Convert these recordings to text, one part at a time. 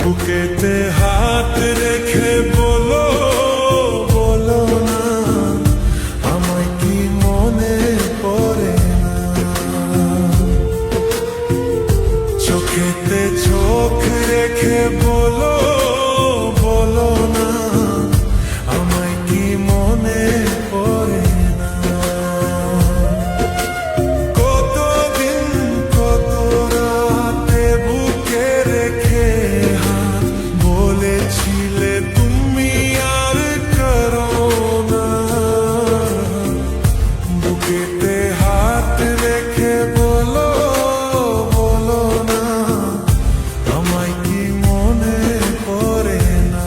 বুকেতে হাত রেখে বলো বলো না, আমায় কি মনে পড়ে না? চোখেতে চোখ রেখে বলো বলো না, আমায় কি মনে পড়ে না? কতদিন কত রাতে বুকে রেখে বলেছিলে তুমি আর করো না। বুকেতে হাত রেখে বলো বলো না, আমায় কি মনে পড়ে না?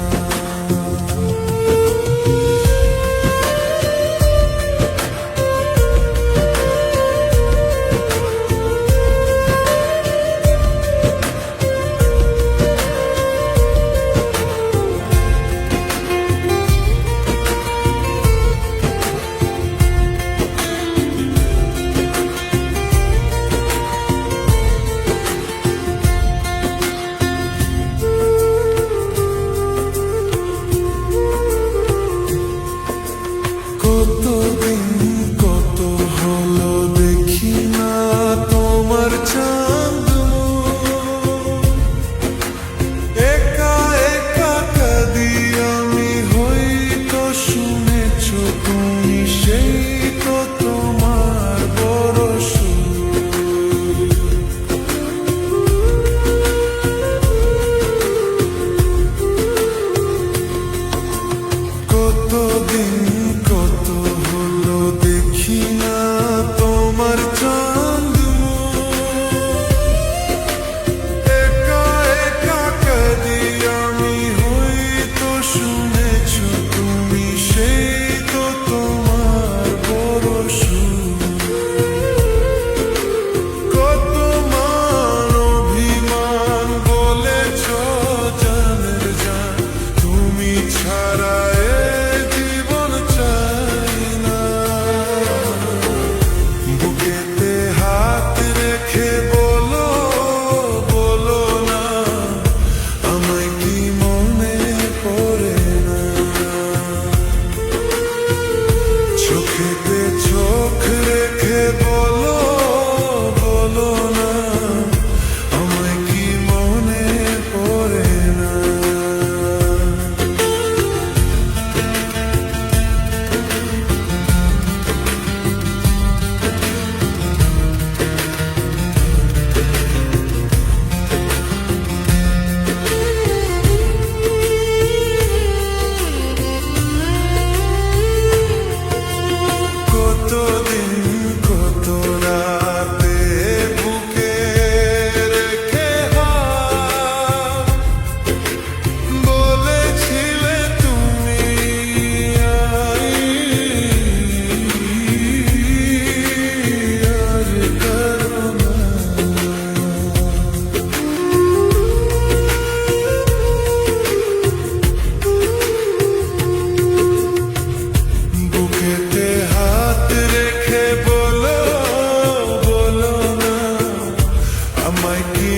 কতদিন কত হলো দেখি না তোমার চাঁদ, একা একা কাঁদি আমি, হয়তো শুনেছ তুমি সেই তো তোমার বড় সুর। কতদিন কত হলো দেখি না তোমার চাঁদ, একা একা কাঁদি আমি, হয়তো শুনেছ তুমি সেই তো তোমার বড় সুর। কত মান অভিমান বলেছ জানের জান, তুমি ছাড়া জীবন চাই না। বুকেতে হাত রেখে বলো বলো না, আমায় কি মনে পড়ে না? চোখেতে চোখ রেখে বলো বলো না, আমায় কি মনে পড়ে না? কতদিন কত রাতে বুকে রেখে বলেছিলে তুমি আর করো না। বুকেতে হাত রেখে বলো বলো না, আমায় কি